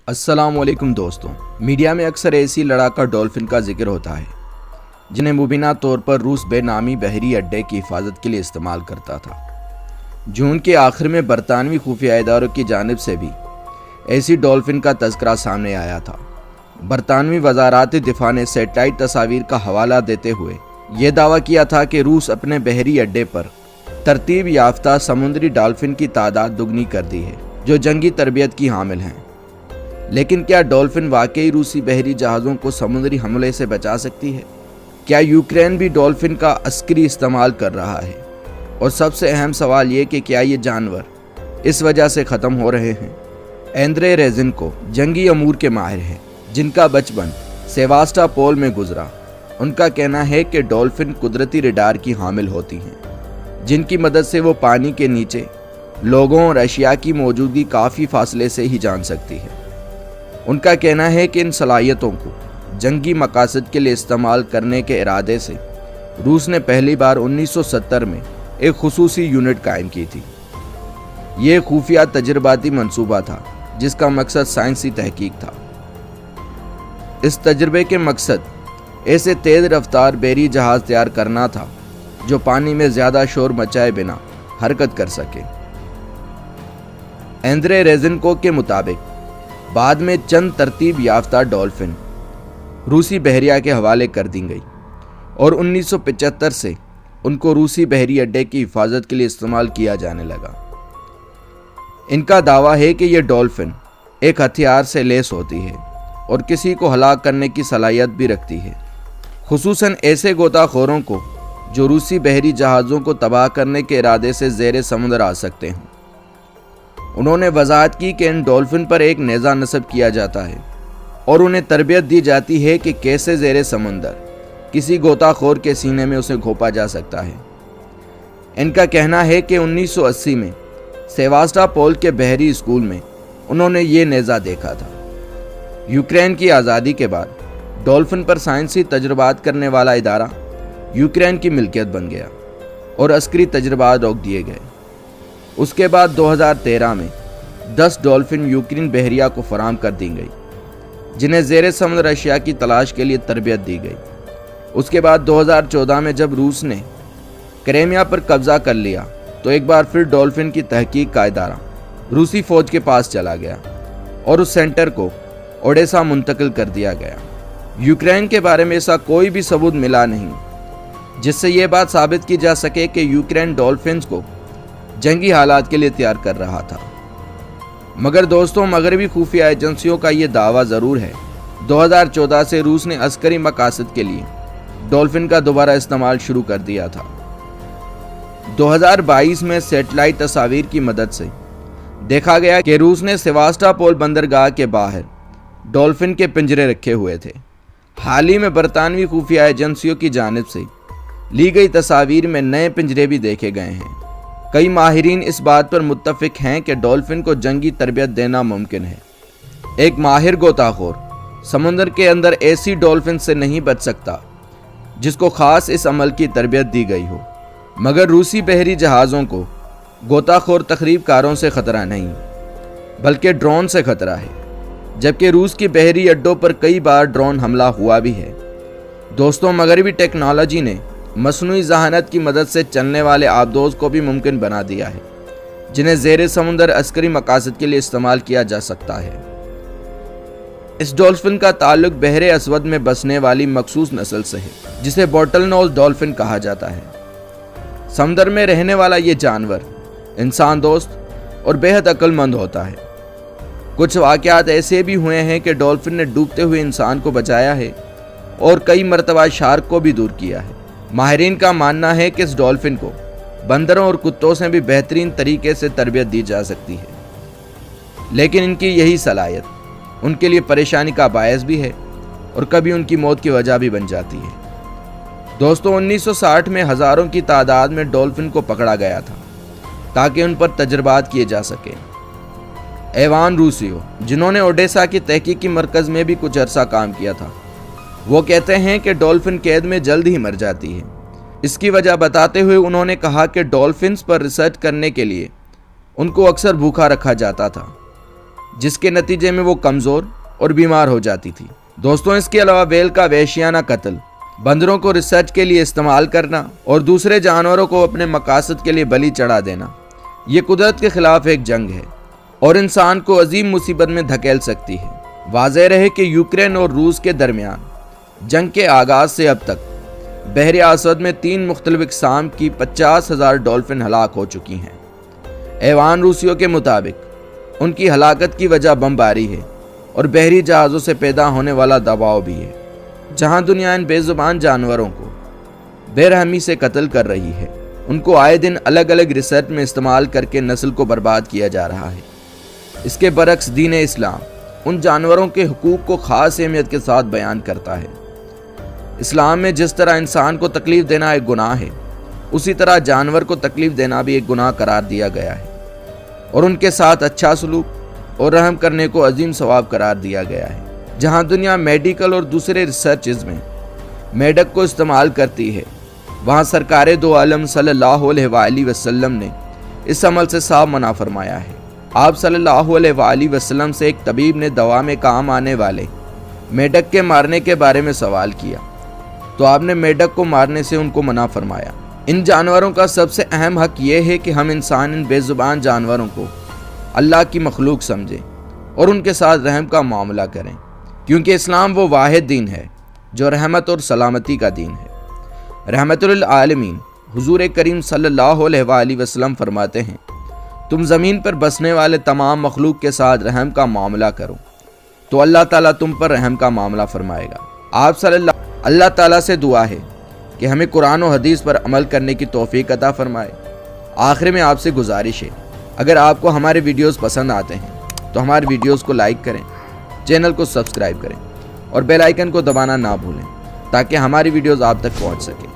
अस्सलाम वालेकुम दोस्तों। मीडिया में अक्सर ऐसी लड़ाका डॉल्फिन का जिक्र होता है जिन्हें मुबीना तौर पर रूस बेनामी बहरी अड्डे की हिफाजत के लिए इस्तेमाल करता था। जून के आखिर में बरतानवी खुफिया इदारों की जानिब से भी ऐसी डॉल्फिन का तज़किरा सामने आया था। बरतानवी वज़ारात दिफा ने सेटेलाइट तस्वीर का हवाला देते हुए ये दावा किया था कि रूस अपने बहरी अड्डे पर तरतीब याफ्ता समुद्री डॉल्फिन की तादाद दुगनी कर दी है जो जंगी तरबियत की हामिल हैं। लेकिन क्या डॉल्फिन वाकई रूसी बहरी जहाज़ों को समुद्री हमले से बचा सकती है? क्या यूक्रेन भी डॉल्फिन का अस्करी इस्तेमाल कर रहा है? और सबसे अहम सवाल ये कि क्या ये जानवर इस वजह से ख़त्म हो रहे हैं? एंद्रे रेजिनको जंगी अमूर के माहिर हैं जिनका बचपन सेवास्टोपोल में गुजरा। उनका कहना है कि डॉल्फिन कुदरती रडार की हामिल होती हैं जिनकी मदद से वो पानी के नीचे लोगों और अशिया की मौजूदगी काफ़ी फासले से ही जान सकती है। उनका कहना है कि इन सलाहियतों को जंगी मकासद के लिए इस्तेमाल करने के इरादे से रूस ने पहली बार 1970 में एक खुसूसी यूनिट कायम की थी। ये खुफिया तजर्बाती मंसूबा था जिसका मकसद साइंसी तहकीक था। इस तजर्बे के मकसद ऐसे तेज़ रफ्तार बहरी जहाज़ तैयार करना था जो पानी में ज़्यादा शोर मचाए बिना हरकत कर सके। एंद्रे रेजिनको के मुताबिक बाद में चंद तरतीब याफ्ता डॉल्फिन रूसी बहरिया के हवाले कर दी गई और 1975 से उनको रूसी बहरी अड्डे की हिफाजत के लिए इस्तेमाल किया जाने लगा। इनका दावा है कि यह डॉल्फिन एक हथियार से लैस होती है और किसी को हलाक करने की सलाहियत भी रखती है, खुसूसन ऐसे गोताखोरों को जो रूसी बहरी जहाज़ों को तबाह करने के इरादे से ज़ेरे समुद्र आ सकते हैं। उन्होंने वजाहत की कि इन डॉल्फिन पर एक नेज़ा नस्ब किया जाता है और उन्हें तरबियत दी जाती है कि कैसे ज़ेरे समंदर किसी गोताखोर के सीने में उसे घोंपा जा सकता है। इनका कहना है कि 1980 में सेवास्टोपोल के बहरी स्कूल में उन्होंने ये नेज़ा देखा था। यूक्रेन की आज़ादी के बाद डॉल्फिन पर साइंसी तजुर्बात करने वाला इदारा यूक्रेन की मिल्कियत बन गया और अस्करी तजुर्बात रोक दिए गए। उसके बाद 2013 में 10 डॉल्फिन यूक्रेन बहरिया को फराम कर दी गई जिन्हें ज़ेरे समुद्र अशिया की तलाश के लिए तरबियत दी गई। उसके बाद 2014 में जब रूस ने क्रीमिया पर कब्जा कर लिया तो एक बार फिर डॉल्फिन की तहकीक का इदारा रूसी फ़ौज के पास चला गया और उस सेंटर को ओडेसा मुंतकिल कर दिया गया। यूक्रेन के बारे में ऐसा कोई भी सबूत मिला नहीं जिससे ये बात साबित की जा सके कि यूक्रेन डॉल्फिन्स को जंगी हालात के लिए तैयार कर रहा था। मगर दोस्तों, मगरबी खुफिया एजेंसियों का ये दावा ज़रूर है 2014 से रूस ने अस्करी मकासद के लिए डॉल्फिन का दोबारा इस्तेमाल शुरू कर दिया था। 2022 में सेटेलाइट तस्वीर की मदद से देखा गया कि रूस ने सेवास्टोपोल बंदरगाह के बाहर डॉल्फिन के पिंजरे रखे हुए थे। हाल ही में बरतानवी खुफिया एजेंसियों की जानिब से ली गई तस्वीर में नए पिंजरे भी देखे गए हैं। कई माहिरीन इस बात पर मुत्तफिक हैं कि डॉल्फिन को जंगी तरबियत देना मुमकिन है। एक माहिर गोताखोर समुद्र के अंदर ऐसी डॉल्फिन से नहीं बच सकता जिसको ख़ास इस अमल की तरबियत दी गई हो। मगर रूसी बहरी जहाज़ों को गोताखोर तखरीबकारों से ख़तरा नहीं बल्कि ड्रोन से ख़तरा है, जबकि रूस की बहरी अड्डों पर कई बार ड्रोन हमला हुआ भी है। दोस्तों, मगरबी टेक्नोलॉजी ने मसनूई ज़हानत की मदद से चलने वाले आबदोज़ को भी मुमकिन बना दिया है जिन्हें ज़ेरे समुंदर अस्करी मकासद के लिए इस्तेमाल किया जा सकता है। इस डॉल्फिन का ताल्लुक बहरे अस्वद में बसने वाली मखसूस नस्ल से है जिसे बॉटल नोज डॉल्फिन कहा जाता है। समुद्र में रहने वाला ये जानवर इंसान दोस्त और बेहद अक्लमंद होता है। कुछ वाक़यात ऐसे भी हुए हैं कि डॉल्फिन ने डूबते हुए इंसान को बचाया है और कई मरतबा शार्क को भी दूर किया है। माहिरीन का मानना है कि इस डॉल्फिन को बंदरों और कुत्तों से भी बेहतरीन तरीके से तरबियत दी जा सकती है, लेकिन इनकी यही सलाहियत उनके लिए परेशानी का बायस भी है और कभी उनकी मौत की वजह भी बन जाती है। दोस्तों, 1960 में हज़ारों की तादाद में डॉल्फिन को पकड़ा गया था ताकि उन पर तजर्बात किए जा सके। एवान रूसियो, जिन्होंने ओडेसा की तहकीकी मरकज़ में भी कुछ अरसा काम किया था, वो कहते हैं कि डॉल्फिन कैद में जल्द ही मर जाती है। इसकी वजह बताते हुए उन्होंने कहा कि डॉल्फिन्स पर रिसर्च करने के लिए उनको अक्सर भूखा रखा जाता था जिस के नतीजे में वो कमज़ोर और बीमार हो जाती थी। दोस्तों, इसके अलावा बेल का वहशियाना कत्ल, बंदरों को रिसर्च के लिए इस्तेमाल करना और दूसरे जानवरों को अपने मकासद के लिए बलि चढ़ा देना, ये कुदरत के खिलाफ एक जंग है और इंसान को अजीम मुसीबत में धकेल सकती है। वाज़ेह रहे कि यूक्रेन और रूस के दरमियान जंग के आगाज़ से अब तक बहर असवद में 3 मुख्तलिफ इक़साम की 50,000 डॉल्फिन हलाक हो चुकी हैं। ऐवान रूसियों के मुताबिक उनकी हलाकत की वजह बमबारी है और बहरी जहाज़ों से पैदा होने वाला दबाव भी है, जहां दुनिया इन बेज़ुबान जानवरों को बेरहमी से कत्ल कर रही है। उनको आए दिन अलग अलग रिसर्च में इस्तेमाल करके नस्ल को बर्बाद किया जा रहा है। इसके बरक्स दीन इस्लाम उन जानवरों के हुकूक को ख़ास अहमियत के साथ बयान करता है। इस्लाम में जिस तरह इंसान को तकलीफ़ देना एक गुनाह है, उसी तरह जानवर को तकलीफ़ देना भी एक गुनाह करार दिया गया है और उनके साथ अच्छा सलूक और रहम करने को अजीम सवाब करार दिया गया है। जहां दुनिया मेडिकल और दूसरे रिसर्चेज में मेढक को इस्तेमाल करती है, वहां सरकार दो आलम सल्लल्लाहु अलैहि वसल्लम ने इस अमल से साफ मना फरमाया है। आप सल्लल्लाहु अलैहि वसल्लम से एक तबीब ने दवा में काम आने वाले मेढक के मारने के बारे में सवाल किया, तो आपने मेढक को मारने से उनको मना फरमाया। इन जानवरों का सबसे अहम हक ये है कि हम इंसान इन बेज़ुबान जानवरों को अल्लाह की मखलूक समझें और उनके साथ रहम का मामला करें, क्योंकि इस्लाम वो वाहिद दीन है जो रहमत और सलामती का दीन है। रहमतुल आलमीन हुजूर करीम सल्लल्लाहु अलैहि वसल्लम फरमाते हैं, तुम ज़मीन पर बसने वाले तमाम मखलूक के साथ रहम का मामला करो तो अल्लाह ताला तुम पर रहम का मामला फरमाएगा। अल्लाह ताला से दुआ है कि हमें कुरान और हदीस पर अमल करने की तौफीक अता फरमाए। आखिर में आपसे गुजारिश है, अगर आपको हमारे वीडियोस पसंद आते हैं तो हमारे वीडियोस को लाइक करें, चैनल को सब्सक्राइब करें और बेल आइकन को दबाना ना भूलें ताकि हमारी वीडियोस आप तक पहुंच सके।